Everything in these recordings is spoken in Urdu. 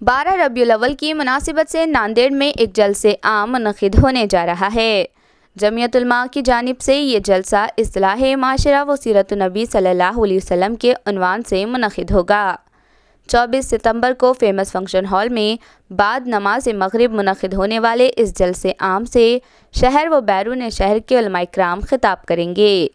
12 ربیع الاول کی مناسبت سے ناندیڑ میں ایک جلسہ عام منعقد ہونے جا رہا ہے۔ جمعیت علماء کی جانب سے یہ جلسہ اصلاح معاشرہ و سیرت النبی صلی اللہ علیہ وسلم کے عنوان سے منعقد ہوگا۔ 24 ستمبر کو فیمس فنکشن ہال میں بعد نماز مغرب منعقد ہونے والے اس جلسے عام سے شہر و بیرون شہر کے علماء کرام خطاب کریں گے۔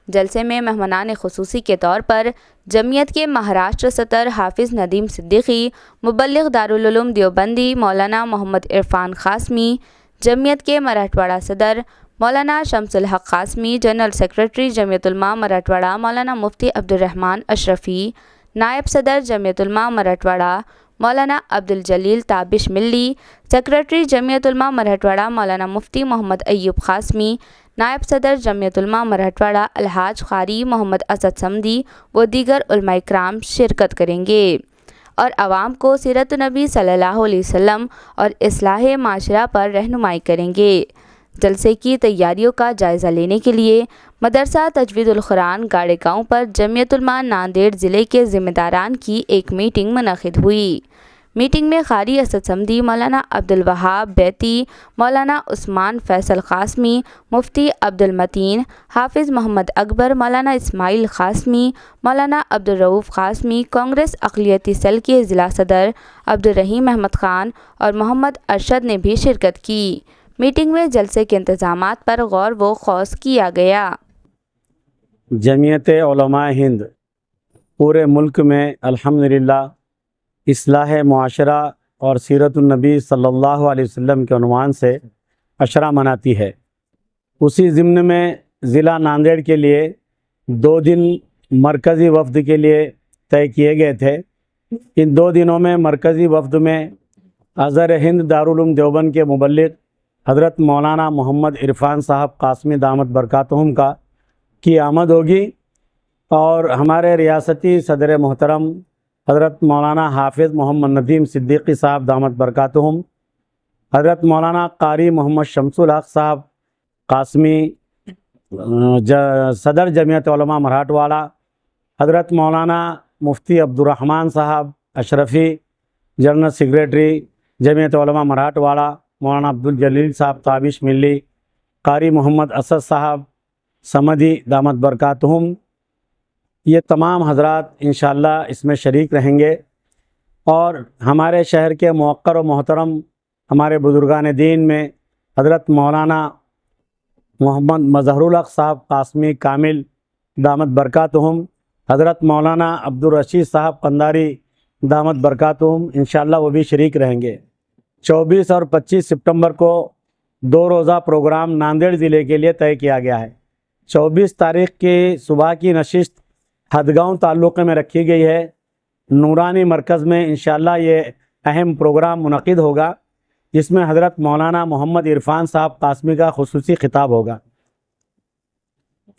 جلسے میں مہمانان خصوصی کے طور پر جمعیت کے مہاراشٹر صدر حافظ ندیم صدیقی، مبلغ دارالعلوم دیوبندی مولانا محمد عرفان قاسمی، جمعیت کے مراٹھواڑہ صدر مولانا شمس الحق قاسمی، جنرل سیکریٹری جمعیت علماء مراٹھواڑہ مولانا مفتی عبدالرحمن اشرفی، نائب صدر جمعیت علماء مراٹھواڑہ مولانا عبدالجلیل تابش ملی، سیکریٹری جمعیت علماء مراٹھواڑہ مولانا مفتی محمد ایوب قاسمی، نائب صدر جمعیت علماء مراٹھواڑہ الحاج قاری محمد اسد صمدی و دیگر علماء کرام شرکت کریں گے اور عوام کو سیرت النبی صلی اللہ علیہ وسلم اور اصلاح معاشرہ پر رہنمائی کریں گے۔ جلسے کی تیاریوں کا جائزہ لینے کے لیے مدرسہ تجوید القرآن گاڑے گاؤں پر جمعیت علماء ناندیڑ ضلع کے ذمہ داران کی ایک میٹنگ منعقد ہوئی۔ میٹنگ میں قاری اسد صمدی، مولانا عبدالوہاب بیتی، مولانا عثمان فیصل قاسمی، مفتی عبدالمتین، حافظ محمد اکبر، مولانا اسماعیل قاسمی، مولانا عبدالرؤوف قاسمی، کانگریس اقلیتی سیل کے ضلع صدر عبدالرحیم احمد خان اور محمد ارشد نے بھی شرکت کی۔ میٹنگ میں جلسے کے انتظامات پر غور و خوض کیا گیا۔ جمعیت علماء ہند پورے ملک میں الحمدللہ اصلاح معاشرہ اور سیرت النبی صلی اللہ علیہ وسلم کے عنوان سے عشرہ مناتی ہے۔ اسی ضمن میں ضلع ناندیڑ کے لیے 2 دن مرکزی وفد کے لیے طے کیے گئے تھے۔ ان 2 دنوں میں مرکزی وفد میں ازہر ہند دارالعلوم دیوبند کے مبلغ حضرت مولانا محمد عرفان صاحب قاسمی دامت برکاتہم کی آمد ہوگی اور ہمارے ریاستی صدر محترم حضرت مولانا حافظ محمد ندیم صدیقی صاحب دامت برکاتہم، حضرت مولانا قاری محمد شمس الحق صاحب قاسمی صدر جمعیت علماء مراٹھواڑہ، حضرت مولانا مفتی عبدالرحمن صاحب اشرفی جنرل سیکریٹری جمعیت علماء مراٹھواڑہ، مولانا عبدالجلیل صاحب تابش ملی، قاری محمد اسد صاحب صمدی دامت برکاتہم، یہ تمام حضرات انشاءاللہ اس میں شریک رہیں گے۔ اور ہمارے شہر کے موقر و محترم ہمارے بزرگان دین میں حضرت مولانا محمد مظہر الحق صاحب قاسمی کامل دامت برکاتہم، حضرت مولانا عبدالرشید صاحب قنداری دامت برکاتہم، انشاءاللہ وہ بھی شریک رہیں گے۔ 24 اور 25 سپتمبر کو 2 روزہ پروگرام ناندیڑ ضلع کے لیے طے کیا گیا ہے۔ 24 تاریخ کی صبح کی نشست ہدگاؤں تعلقے میں رکھی گئی ہے۔ نورانی مرکز میں انشاءاللہ یہ اہم پروگرام منعقد ہوگا جس میں حضرت مولانا محمد عرفان صاحب قاسمی کا خصوصی خطاب ہوگا۔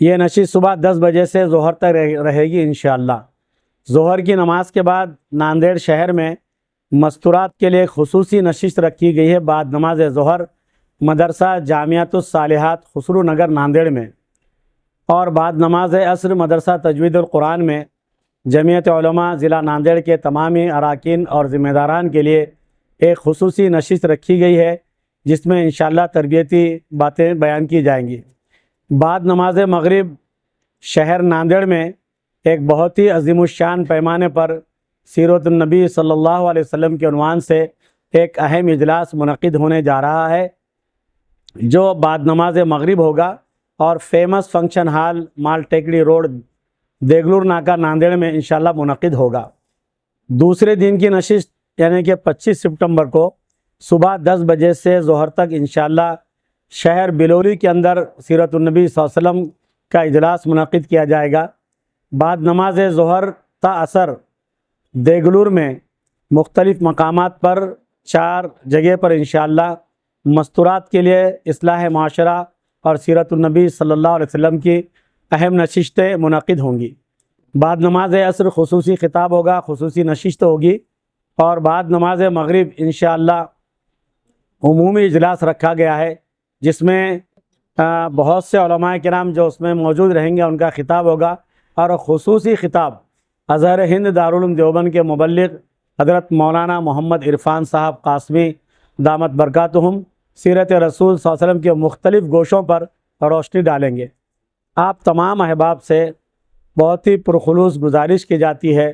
یہ نشست صبح 10 بجے سے ظہر تک رہے گی انشاءاللہ۔ ظہر کی نماز کے بعد ناندیڑ شہر میں مستورات کے لیے خصوصی نشست رکھی گئی ہے۔ بعد نماز ظہر مدرسہ جامعۃ الصالحات خسرو نگر ناندیڑ میں اور بعد نماز عصر مدرسہ تجوید القرآن میں جمعیت علماء ضلع ناندیڑ کے تمامی اراکین اور ذمہ داران کے لیے ایک خصوصی نشست رکھی گئی ہے جس میں انشاءاللہ تربیتی باتیں بیان کی جائیں گی۔ بعد نماز مغرب شہر ناندیڑ میں ایک بہت ہی عظیم الشان پیمانے پر سیرت النبی صلی اللہ علیہ وسلم کے عنوان سے ایک اہم اجلاس منعقد ہونے جا رہا ہے جو بعد نماز مغرب ہوگا اور فیمس فنکشن ہال مال ٹیکڑی روڈ دیگلور ناکا ناندیڑ میں انشاءاللہ منعقد ہوگا۔ دوسرے دن کی نشست یعنی کہ 25 سپتمبر کو صبح 10 بجے سے ظہر تک انشاءاللہ شہر بلوری کے اندر سیرت النبی صلی اللہ علیہ وسلم کا اجلاس منعقد کیا جائے گا۔ بعد نماز ظہر تا اثر دیگلور میں مختلف مقامات پر 4 جگہ پر انشاءاللہ مستورات کے لیے اصلاح معاشرہ اور سیرت النبی صلی اللہ علیہ وسلم کی اہم نشستیں منعقد ہوں گی۔ بعد نماز عصر خصوصی خطاب ہوگا، خصوصی نشست ہوگی اور بعد نماز مغرب انشاءاللہ عمومی اجلاس رکھا گیا ہے جس میں بہت سے علماء کرام جو اس میں موجود رہیں گے ان کا خطاب ہوگا اور خصوصی خطاب ازہر ہند دارالعلوم دیوبند کے مبلغ حضرت مولانا محمد عرفان صاحب قاسمی دامت برکاتہم سیرت رسول صلی اللہ علیہ وسلم کے مختلف گوشوں پر روشنی ڈالیں گے۔ آپ تمام احباب سے بہت ہی پرخلوص گزارش کی جاتی ہے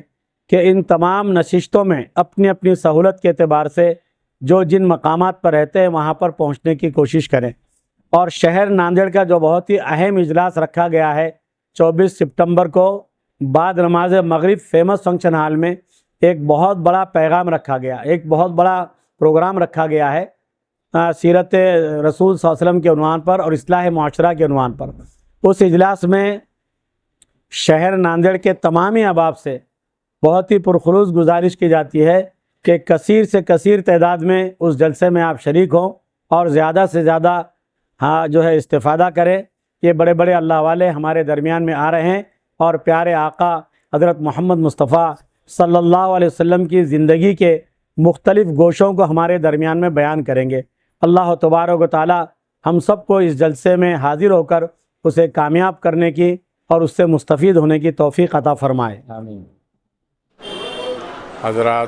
کہ ان تمام نشستوں میں اپنی اپنی سہولت کے اعتبار سے جو جن مقامات پر رہتے ہیں وہاں پر پہنچنے کی کوشش کریں، اور شہر ناندیڑ کا جو بہت ہی اہم اجلاس رکھا گیا ہے 24 سپتمبر کو بعد نماز مغرب فیمس فنکشن ہال میں ایک بہت بڑا پیغام رکھا گیا، ایک بہت بڑا پروگرام رکھا گیا ہے سیرت رسول صلی اللہ علیہ وسلم کے عنوان پر اور اصلاح معاشرہ کے عنوان پر۔ اس اجلاس میں شہر ناندیڑ کے تمامی احباب سے بہت ہی پرخلوص گزارش کی جاتی ہے کہ کثیر سے کثیر تعداد میں اس جلسے میں آپ شریک ہوں اور زیادہ سے زیادہ جو ہے استفادہ کریں۔ یہ بڑے بڑے اللہ والے ہمارے درمیان میں آ رہے ہیں اور پیارے آقا حضرت محمد مصطفیٰ صلی اللہ علیہ وسلم کی زندگی کے مختلف گوشوں کو ہمارے درمیان میں بیان کریں گے۔ اللہ تبارک و تعالی ہم سب کو اس جلسے میں حاضر ہو کر اسے کامیاب کرنے کی اور اس سے مستفید ہونے کی توفیق عطا فرمائے، آمین۔ حضرات،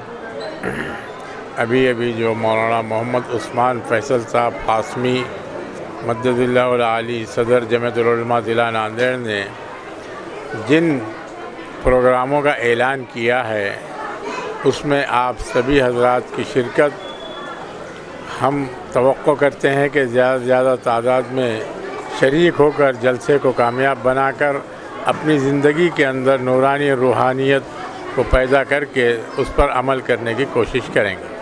ابھی جو مولانا محمد عثمان فیصل صاحب قاسمی مدد اللہ العالی صدر جمعیت العلماء ضلع ناندیڑ نے جن پروگراموں کا اعلان کیا ہے اس میں آپ سبھی حضرات کی شرکت ہم توقع کرتے ہیں کہ زیادہ سے زیادہ تعداد میں شریک ہو کر جلسے کو کامیاب بنا کر اپنی زندگی کے اندر نورانی روحانیت کو پیدا کر کے اس پر عمل کرنے کی کوشش کریں گے۔